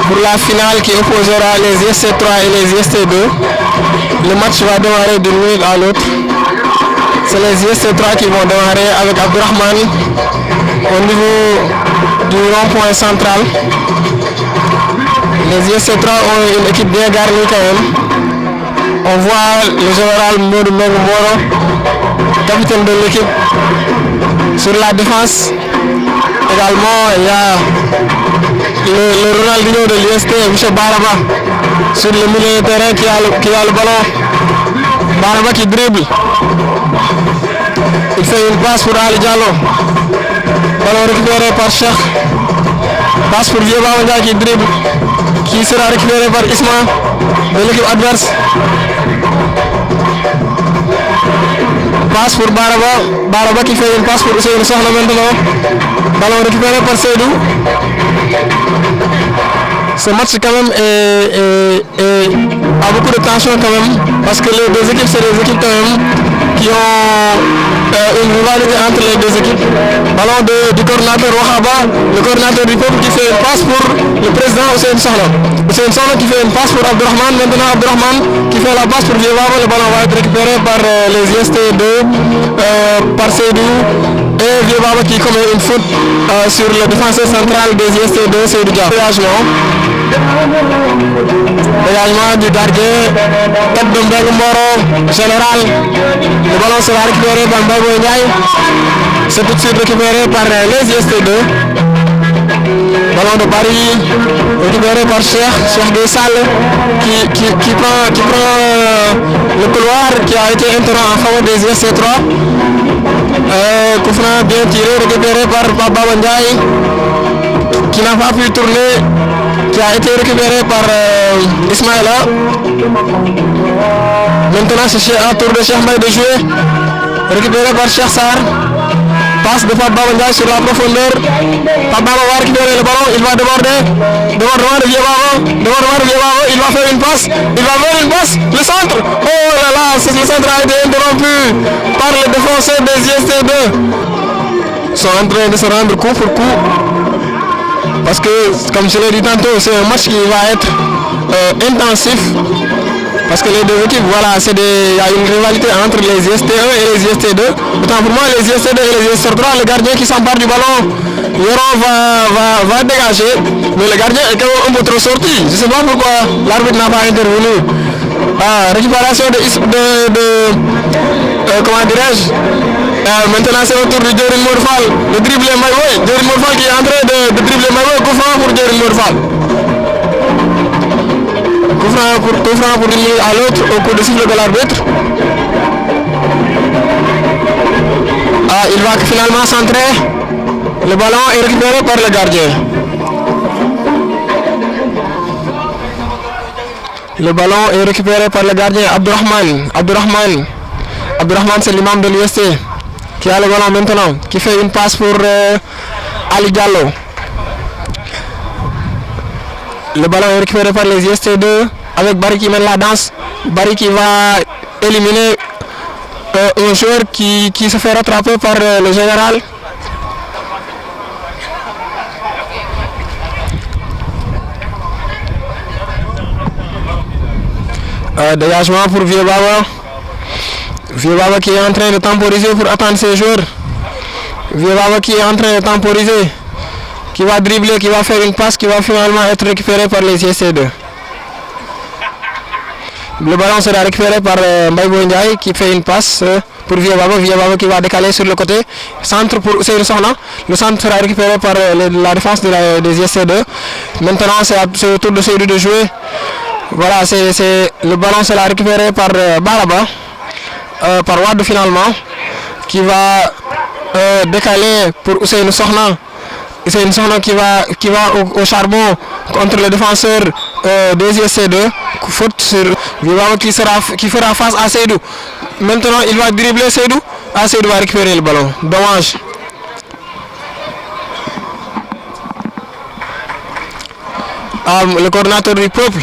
pour la finale qui opposera les IST3 et les IST2. Le match va démarrer d'une minute à l'autre. C'est les IST3 qui vont démarrer avec Abdourahmane au niveau du rond-point central. Les IST3 ont une équipe bien garnie quand même. On voit le général Modou Moro, capitaine de l'équipe, sur la défense. Également, il y a le Ronaldinho de l'IST, M. Baraba, sur le milieu de terrain qui a le ballon. Baraba qui dribble. Il fait une passe pour Ali Diallo. Ballon récupéré par Cheikh. Passe pour Vieux Baba qui dribble. Qui sera récupéré par Isma de l'équipe adverse. Passe pour Baraba. Baraba qui fait une passe pour Seydou Sokhna maintenant. Ballon récupéré par Seydou. Ce match quand même a beaucoup de tension quand même, parce que les deux équipes, c'est des équipes quand même qui ont une rivalité entre les deux équipes. Ballon du coordinateur Wahaba, le coordinateur du peuple qui fait une passe pour le président Hussein Sokhna. Hussein Sokhna qui fait une passe pour Abdourahmane, maintenant Abdourahmane qui fait la passe pour Vieux Baba. Le ballon va être récupéré par les IST2, par Seydou, et Vieux Baba qui commet une faute sur le défenseur central des IST2, Seydou Dia. Dégagement du gardien, tête de Mbengue Moro, général. Le ballon sera récupéré par Mbengue Ndiaye. C'est tout de suite récupéré par les IST2. Ballon de Paris, récupéré par Cheikh Guessal qui prend le couloir qui a été interrompu en faveur des IST3. Coup franc bien tiré, récupéré par Baba Ndiaye qui n'a pas pu tourner, qui a été récupéré par Ismaïla. Maintenant c'est un tour de Cheikh Mbaye de jouer, récupéré par Cheikh Sarr. Passe de Baba Ndiaye sur la profondeur. Baba va récupérer le ballon, il va déborder. Débordement de Vieux Baba, il va faire une passe. Le centre. Oh là là, le centre a été interrompu par le défenseur des IST2. Ils sont en train de se rendre coup pour coup. Parce que, comme je l'ai dit tantôt, c'est un match qui va être intensif. Parce que les deux équipes, voilà, il y a une rivalité entre les IST1 et les IST2. Autant pour moi, les IST2 et les IST3, le gardien qui s'empare du ballon, Yoron va dégager. Mais le gardien est quand même un peu trop sorti. Je ne sais pas pourquoi l'arbitre n'a pas intervenu. Récupération comment dirais-je, maintenant c'est au tour de Djerin Morfal. Le dribble Maïwoy. Djerin Morfal qui est en train de dribbler Maïwoy. Coup franc pour Djerin Morfal. Coup franc pour une à l'autre au coup de sifflet de l'arbitre. Il va finalement centrer. Le ballon est récupéré par le gardien. Le ballon est récupéré par le gardien Abdourahmane. Abdourahmane c'est l'imam de l'UST qui a le ballon maintenant, qui fait une passe pour Ali Diallo. Le ballon est récupéré par les IST2 avec Barry qui mène la danse. Barry qui va éliminer un joueur qui se fait rattraper par le général. Dégagement pour Vieux Baba. Vieux Baba qui est en train de temporiser pour attendre ses joueurs. Vieux Baba qui est en train de temporiser, qui va dribbler, qui va faire une passe, qui va finalement être récupéré par les IST2. Le ballon sera récupéré par Mbaye Ndiaye qui fait une passe pour Vieux Baba qui va décaler sur le côté. Centre pour Seydou Sokhna. Le centre sera récupéré par la défense des IST2. Maintenant c'est au tour de Seydou de jouer. Voilà, le ballon sera récupéré par Baraba, par Wade finalement, qui va décaler pour Hussein Sokhna. Hussein Sokhna qui va au charbon contre le défenseur des IST2. Faute sur Vivama qui fera face à Seydou. Maintenant il va dribbler Seydou. Seydou va récupérer le ballon. Dommage. Le coordinateur du peuple.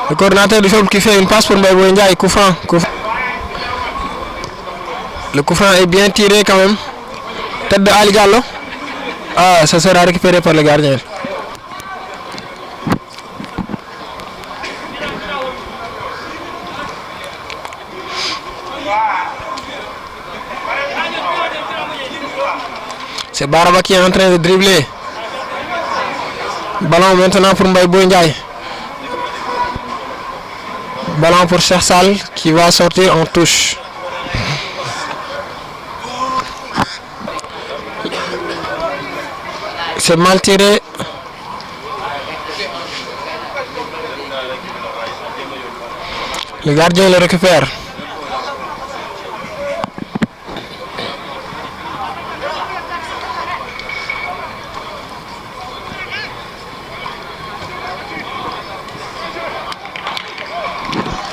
Le coordinateur du peuple qui fait une passe pour Mbaye Ndiaye. Coup franc. Le coup franc est bien tiré quand même. Tête de Ali Diallo. Ça sera récupéré par le gardien. C'est Baraba qui est en train de dribbler. Ballon maintenant pour Mbaye Boy Ndiaye. Ballon pour Cheikh Sall qui va sortir en touche. C'est mal tiré. Le gardien le récupère.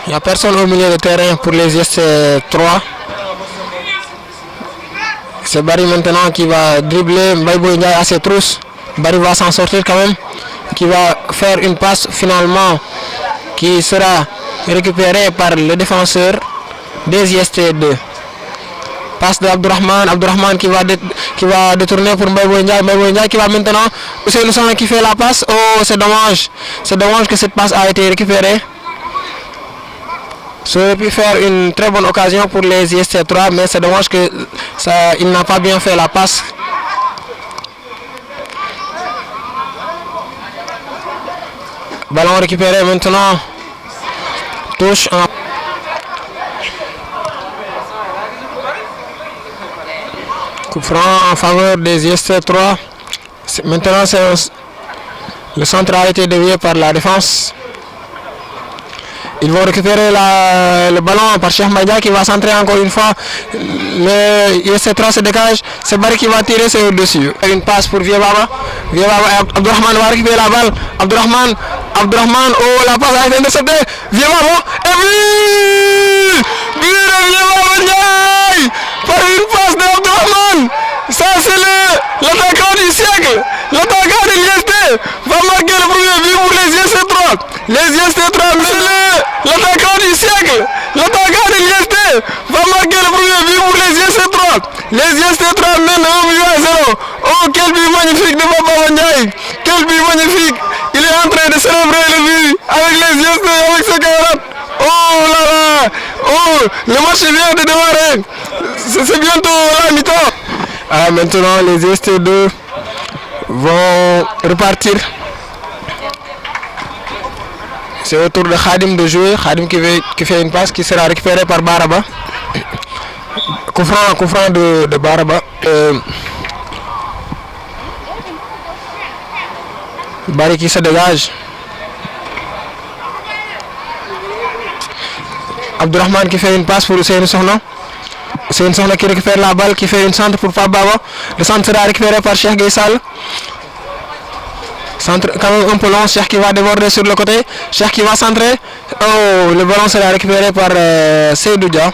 Il n'y a personne au milieu de terrain pour les ST3. C'est Barry maintenant qui va dribbler. Mbaye Boy Ndiaye à ses trousses. Barry va s'en sortir quand même. Qui va faire une passe finalement qui sera récupérée par le défenseur des ST2. Passe de Abdourahmane. Abdourahmane qui va détourner pour Mbaye Boy Ndiaye. Mbaye Boy Ndiaye qui va maintenant. C'est le son qui fait la passe. Oh, c'est dommage. C'est dommage que cette passe a été récupérée. Ça aurait pu faire une très bonne occasion pour les IST3, mais c'est dommage que il n'a pas bien fait la passe. Ballon récupéré maintenant. Touche en... Coup franc en faveur des IST3. Maintenant, le centre a été dévié par la défense. Ils vont récupérer le ballon par Cheikh Madia qui va centrer encore une fois. Le IST3 se dégage. C'est Barry qui va tirer, c'est au-dessus. Une passe pour Vieux Baba. Vieux Baba, Abdourahmane va récupérer la balle. Abdourahmane, oh la passe a été interceptée. Vieux Baba, et but! But de Vieux Baba Ndiaye par une passe d'Abdourahmane. Ça c'est l'attaquant du siècle. L'attaquant de l'IST va marquer le premier but pour les IST3. Les IST3, l'attaquant du siècle. L'attaquant de l'IST va marquer le premier but pour les IST3. Les IST3 mènent 1-0. Oh, quel but magnifique de Baba Ndiaye. Quel but magnifique. Il est en train de célébrer le but avec les IST, avec ses camarades. Oh là là. Oh, le match vient de démarrer. C'est bientôt la mi-temps. Maintenant, les IST2 vont repartir. C'est au tour de Khadim de jouer. Khadim qui fait une passe qui sera récupérée par Baraba. Coup franc de Baraba. Barry qui se dégage. Abdourahmane qui fait une passe pour Seyni Sokhna. Seyni Sokhna qui récupère la balle, qui fait une centre pour Pape Baba. Le centre sera récupéré par Cheikh Gueye Sall. Centre quand même un peu long, Cheikh qui va déborder sur le côté. Cheikh qui va centrer. Oh, le ballon sera récupéré par Seydou Dia.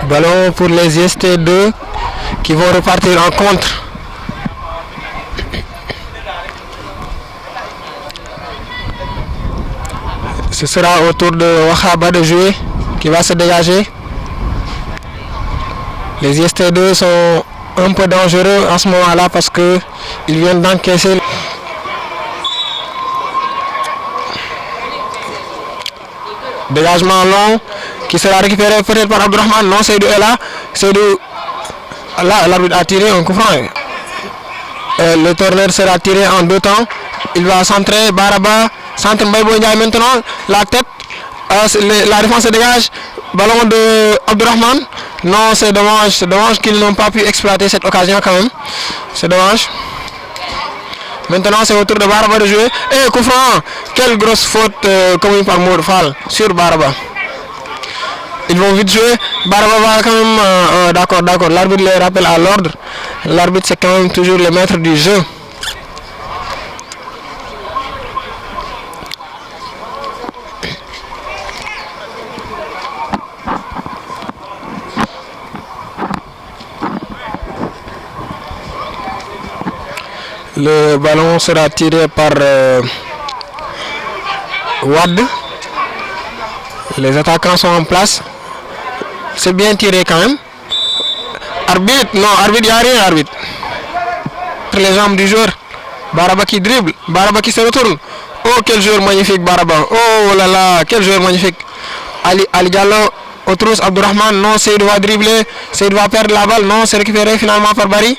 Ballon pour les IST2 qui vont repartir en contre. Ce sera au tour de Wahaba de jouer, qui va se dégager. Les IST2 sont un peu dangereux en ce moment-là parce qu'ils viennent d'encaisser. Dégagement long qui sera récupéré peut-être par Abdourahmane. Non, Seydou est là. Seydou, là, l'arbitre a tiré un coup franc. Le tourneur sera tiré en deux temps. Il va centrer Baraba. Centre Mbaye Boy Ndiaye maintenant. La tête. La défense se dégage. Ballon de Abdourahmane. Non, c'est dommage. C'est dommage qu'ils n'ont pas pu exploiter cette occasion quand même. C'est dommage. Maintenant, c'est au tour de Baraba de jouer. Et coup franc. Quelle grosse faute commise par Mour Fall sur Baraba. Ils vont vite jouer. Baraba va quand même. D'accord. L'arbitre les rappelle à l'ordre. L'arbitre, c'est quand même toujours le maître du jeu. Le ballon sera tiré par Wad. Les attaquants sont en place. C'est bien tiré quand même. Arbitre, non, arbitre, il n'y a rien, arbitre. Les jambes du joueur. Baraba qui dribble, Baraba qui se retourne. Oh, quel joueur magnifique, Baraba. Oh là là, quel joueur magnifique. Ali Diallo, au trousse, Abdourahmane, non, Seydou va dribbler. Seydou va perdre la balle, non, c'est récupéré finalement par Barry.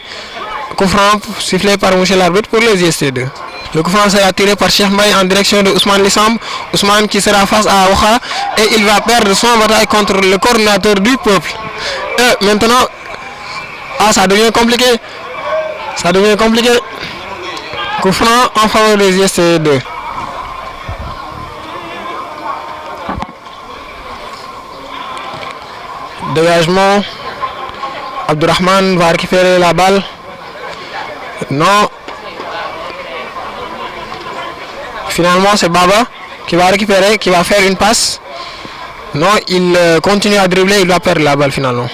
Coup franc sifflé par M. l'arbitre pour les IST2. Le coup franc sera tiré par Cheikh Mbaye en direction de Ousmane Lissam. Ousmane qui sera face à Ouha et il va perdre son bataille contre le coordinateur du peuple. Et maintenant, ça devient compliqué. Ça devient compliqué. Coup franc en faveur des IST2. Dégagement. Abdourahmane va récupérer la balle. Non. Finalement, c'est Baba qui va récupérer, qui va faire une passe. Non, il continue à dribbler, il va perdre la balle finalement.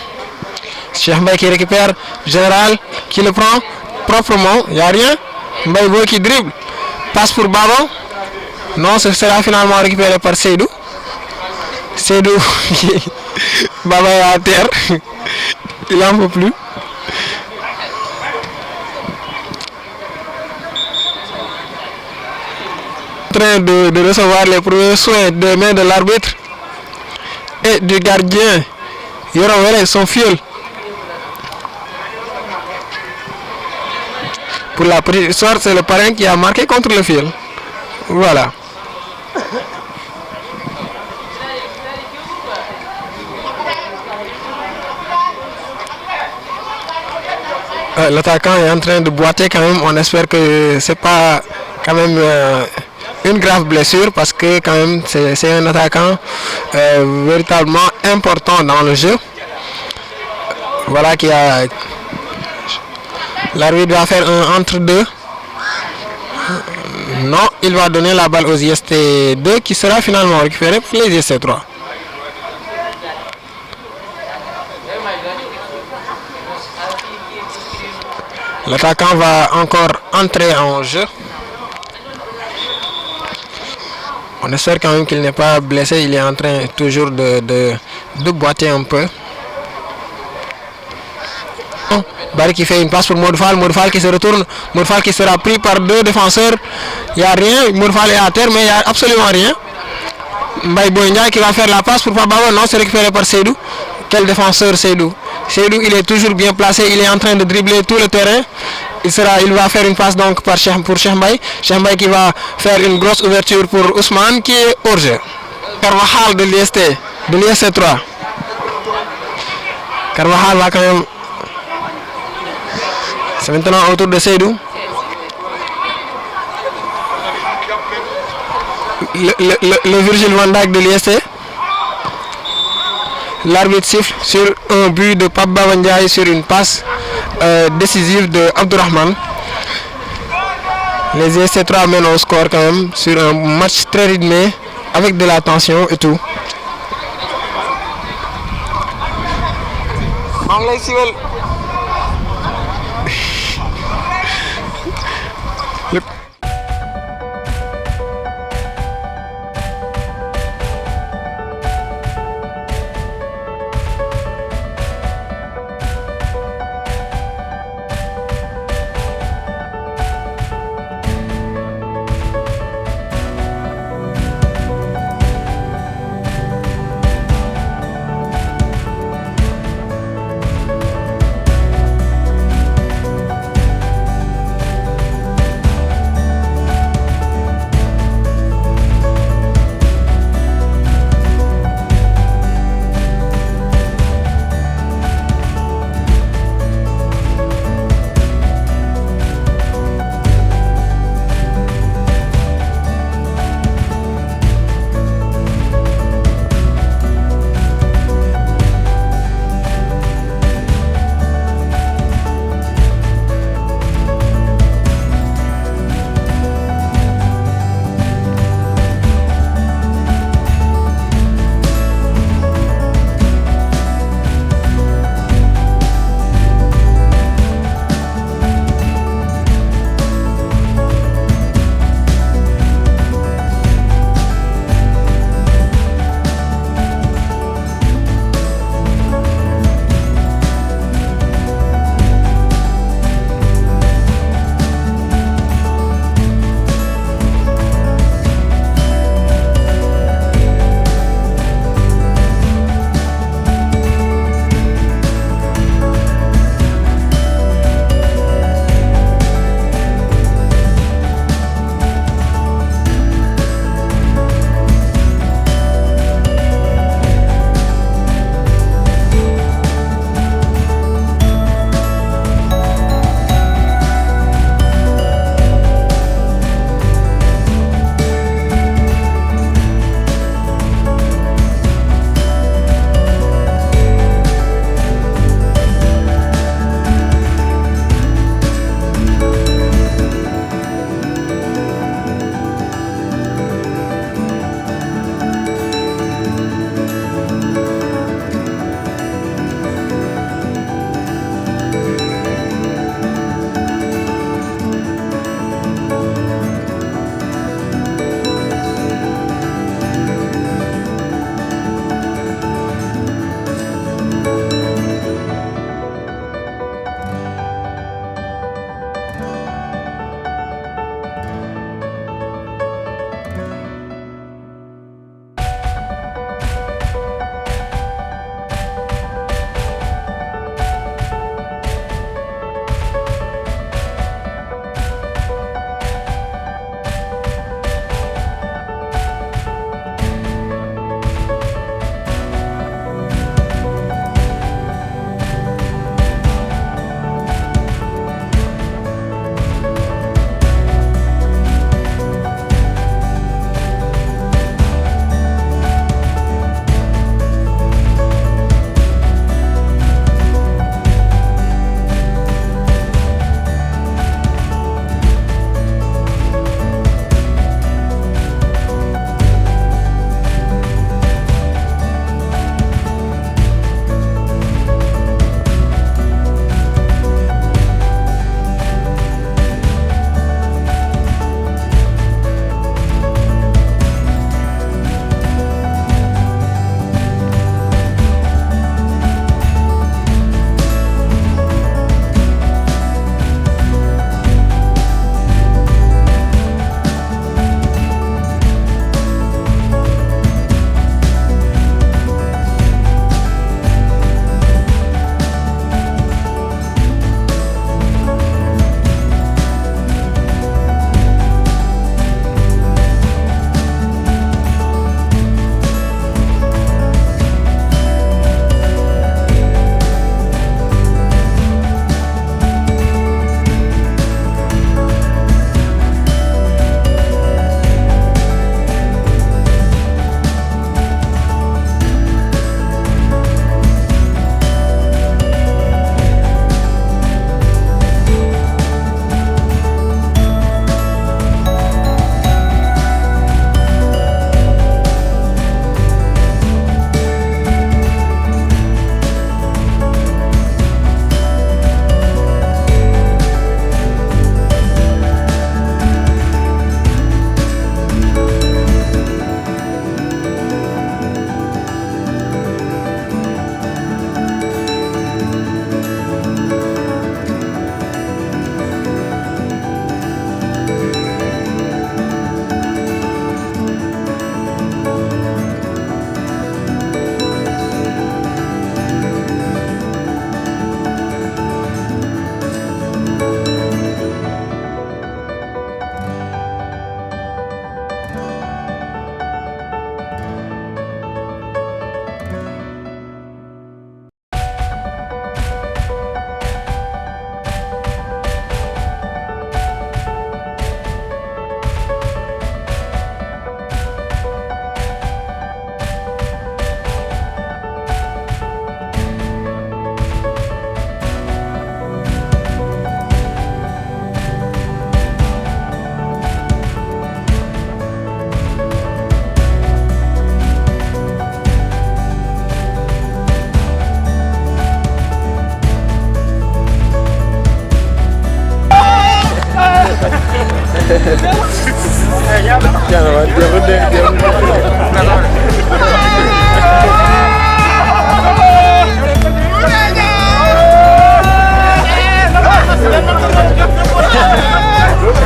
Cheikh Mbaye qui récupère, Général qui le prend proprement, il n'y a rien. Mbaye Boy qui dribble, passe pour Baba. Non, ce sera finalement récupéré par Seydou. Seydou, Baba est à terre, il n'en peut plus. En train de recevoir les premiers soins des mains de l'arbitre et du gardien. Yoron son fiel. Pour la petite histoire, c'est le parrain qui a marqué contre le fiel. Voilà. L'attaquant est en train de boiter quand même. On espère que c'est pas quand même une grave blessure parce que quand même c'est un attaquant véritablement important dans le jeu. Voilà qui a... L'arbitre va faire un entre-deux. Non, il va donner la balle aux IST2 qui sera finalement récupéré pour les IST3. L'attaquant va encore entrer en jeu. On espère quand même qu'il n'est pas blessé. Il est en train toujours de boiter un peu. Barry qui fait une passe pour Modfal. Modfal qui se retourne. Modfal qui sera pris par deux défenseurs. Il n'y a rien. Modfal est à terre, mais il n'y a absolument rien. Mbaye Boynia qui va faire la passe pour Pababa. Non, c'est récupéré par Seydou. Quel défenseur Seydou. Seydou, il est toujours bien placé. Il est en train de dribbler tout le terrain. Il va faire une passe donc pour Cheikh Mbaye. Cheikh Mbaye qui va faire une grosse ouverture pour Ousmane qui est hors jeu. Carvajal de l'IST3. Carvajal va quand même. C'est maintenant autour de Seydou. Le Virgil van Dijk de l'IST. L'arbitre siffle sur un but de Pape Babandiaï sur une passe décisive de Abdourahmane. Les IST3 mènent au score quand même sur un match très rythmé avec de la tension et tout.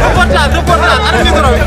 Reportage, reportage,